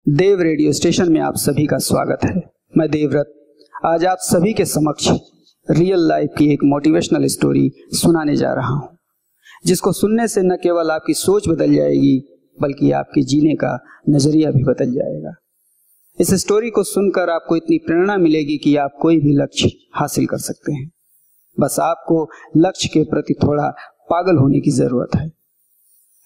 देव radio station में आप सभी का स्वागत है। मैं देवव्रत आज आप सभी के समक्ष रियल लाइफ की एक मोटिवेशनल स्टोरी सुनाने जा रहा हूं, जिसको सुनने से न केवल आपकी सोच बदल जाएगी बल्कि आपके जीने का नजरिया भी बदल जाएगा। इस स्टोरी को सुनकर आपको इतनी प्रेरणा मिलेगी कि आप कोई भी लक्ष्य हासिल कर सकते हैं। बस आपको लक्ष्य के प्रति थोड़ा पागल होने की जरूरत है।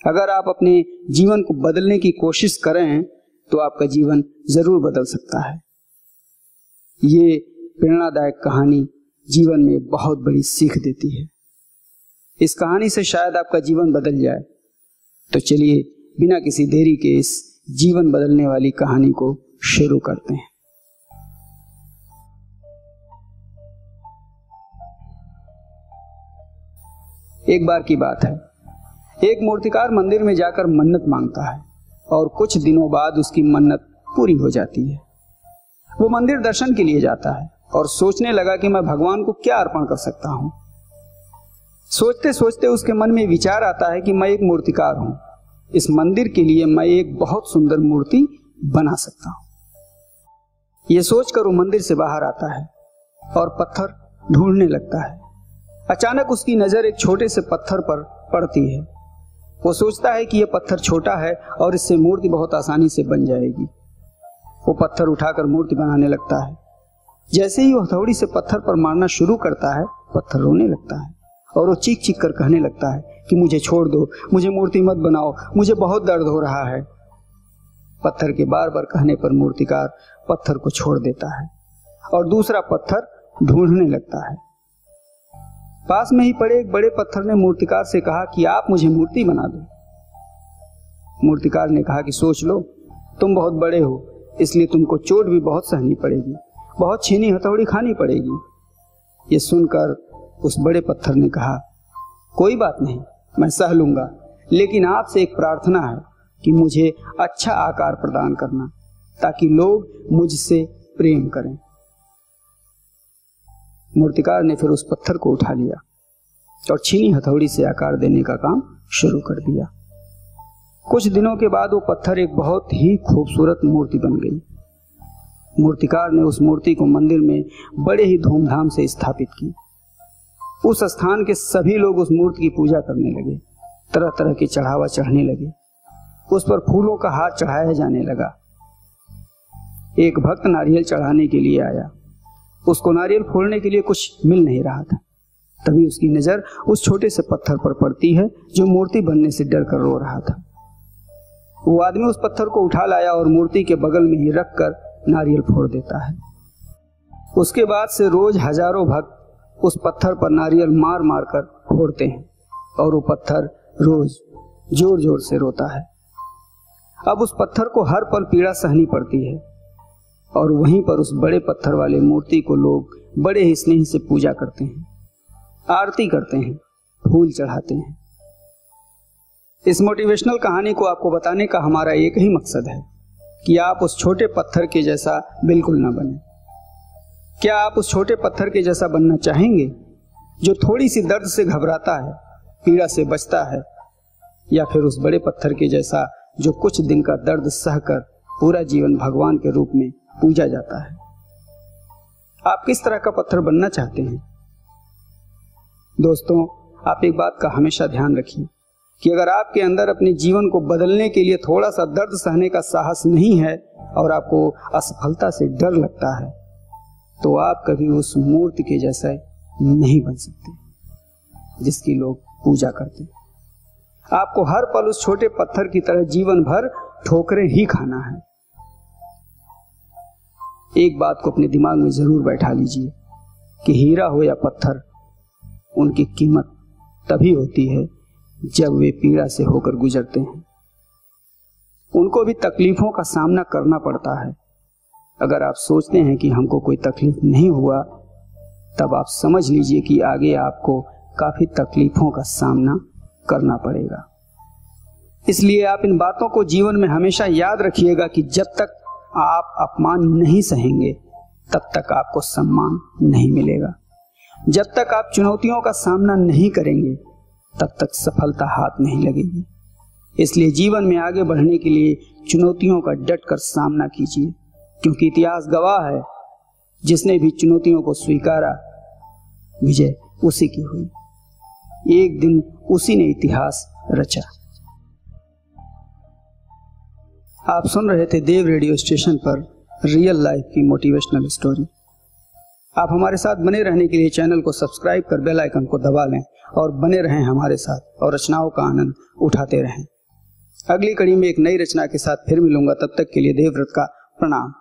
अगर आप अपने जीवन को बदलने की कोशिश करें तो आपका जीवन जरूर बदल सकता है। ये प्रेरणादायक कहानी जीवन में बहुत बड़ी सीख देती है। इस कहानी से शायद आपका जीवन बदल जाए। तो चलिए बिना किसी देरी के इस जीवन बदलने वाली कहानी को शुरू करते हैं। एक बार की बात है, एक मूर्तिकार मंदिर में जाकर मन्नत मांगता है और कुछ दिनों बाद उसकी मन्नत पूरी हो जाती है। वो मंदिर दर्शन के लिए जाता है और सोचने लगा कि मैं भगवान को क्या अर्पण कर सकता हूं। सोचते सोचते उसके मन में विचार आता है कि मैं एक मूर्तिकार हूं, इस मंदिर के लिए मैं एक बहुत सुंदर मूर्ति बना सकता हूं। यह सोचकर वो मंदिर से बाहर आता है और पत्थर ढूंढने लगता है। अचानक उसकी नजर एक छोटे से पत्थर पर पड़ती है। वो सोचता है कि यह पत्थर छोटा है और इससे मूर्ति बहुत आसानी से बन जाएगी। वो पत्थर उठाकर मूर्ति बनाने लगता है। जैसे ही वो हथौड़ी से पत्थर पर मारना शुरू करता है, पत्थर रोने लगता है और वो चीख चीख कर कहने लगता है कि मुझे छोड़ दो, मुझे मूर्ति मत बनाओ, मुझे बहुत दर्द हो रहा है। पत्थर के बार बार कहने पर मूर्तिकार पत्थर को छोड़ देता है और दूसरा पत्थर ढूंढने लगता है। पास में ही पड़े एक बड़े पत्थर ने मूर्तिकार से कहा कि आप मुझे मूर्ति बना दो। मूर्तिकार ने कहा कि सोच लो, तुम बहुत बड़े हो, इसलिए तुमको चोट भी बहुत सहनी पड़ेगी, बहुत छीनी हथौड़ी खानी पड़ेगी। ये सुनकर उस बड़े पत्थर ने कहा, कोई बात नहीं, मैं सह लूंगा, लेकिन आपसे एक प्रार्थना है कि मुझे अच्छा आकार प्रदान करना ताकि लोग मुझसे प्रेम करें। मूर्तिकार ने फिर उस पत्थर को उठा लिया और छीनी हथौड़ी से आकार देने का काम शुरू कर दिया। कुछ दिनों के बाद वो पत्थर एक बहुत ही खूबसूरत मूर्ति बन गई। मूर्तिकार ने उस मूर्ति को मंदिर में बड़े ही धूमधाम से स्थापित की। उस स्थान के सभी लोग उस मूर्ति की पूजा करने लगे, तरह तरह के चढ़ावा चढ़ने लगे, उस पर फूलों का हार चढ़ाया जाने लगा। एक भक्त नारियल चढ़ाने के लिए आया। उसको नारियल फोड़ने के लिए कुछ मिल नहीं रहा था। तभी उसकी नजर उस छोटे से पत्थर पर पड़ती है जो मूर्ति बनने से डर कर रो रहा था। वो आदमी उस पत्थर को उठा लाया और मूर्ति के बगल में ही रखकर नारियल फोड़ देता है। उसके बाद से रोज हजारों भक्त उस पत्थर पर नारियल मार मार कर फोड़ते हैं और वो पत्थर रोज जोर जोर से रोता है। अब उस पत्थर को हर पल पीड़ा सहनी पड़ती है और वहीं पर उस बड़े पत्थर वाले मूर्ति को लोग बड़े ही स्नेह से पूजा करते हैं, आरती करते हैं, फूल चढ़ाते हैं। इस मोटिवेशनल कहानी को आपको बताने का हमारा एक ही मकसद है कि आप उस छोटे पत्थर के जैसा बिल्कुल ना बने। क्या आप उस छोटे पत्थर के जैसा बनना चाहेंगे जो थोड़ी सी दर्द से घबराता है, पीड़ा से बचता है, या फिर उस बड़े पत्थर के जैसा जो कुछ दिन का दर्द सहकर पूरा जीवन भगवान के रूप में पूजा जाता है? आप किस तरह का पत्थर बनना चाहते हैं? दोस्तों, आप एक बात का हमेशा ध्यान रखिए कि अगर आपके अंदर अपने जीवन को बदलने के लिए थोड़ा सा दर्द सहने का साहस नहीं है और आपको असफलता से डर लगता है, तो आप कभी उस मूर्ति के जैसा नहीं बन सकते जिसकी लोग पूजा करते हैं। आपको हर पल उस छोटे पत्थर की तरह जीवन भर ठोकरें ही खाना है। एक बात को अपने दिमाग में जरूर बैठा लीजिए कि हीरा हो या पत्थर, उनकी कीमत तभी होती है जब वे पीड़ा से होकर गुजरते हैं। उनको भी तकलीफों का सामना करना पड़ता है। अगर आप सोचते हैं कि हमको कोई तकलीफ नहीं हुआ, तब आप समझ लीजिए कि आगे आपको काफी तकलीफों का सामना करना पड़ेगा। इसलिए आप इन बातों को जीवन में हमेशा याद रखिएगा कि जब तक आप अपमान नहीं सहेंगे तब तक आपको सम्मान नहीं मिलेगा। जब तक आप चुनौतियों का सामना नहीं करेंगे तब तक सफलता हाथ नहीं लगेगी। इसलिए जीवन में आगे बढ़ने के लिए चुनौतियों का डटकर सामना कीजिए, क्योंकि इतिहास गवाह है, जिसने भी चुनौतियों को स्वीकारा विजय उसी की हुई। एक दिन उसी ने इतिहास रचा। आप सुन रहे थे देव रेडियो स्टेशन पर रियल लाइफ की मोटिवेशनल स्टोरी। आप हमारे साथ बने रहने के लिए चैनल को सब्सक्राइब कर बेल आइकन को दबा लें और बने रहें हमारे साथ और रचनाओं का आनंद उठाते रहें। अगली कड़ी में एक नई रचना के साथ फिर मिलूंगा, तब तक के लिए देवव्रत का प्रणाम।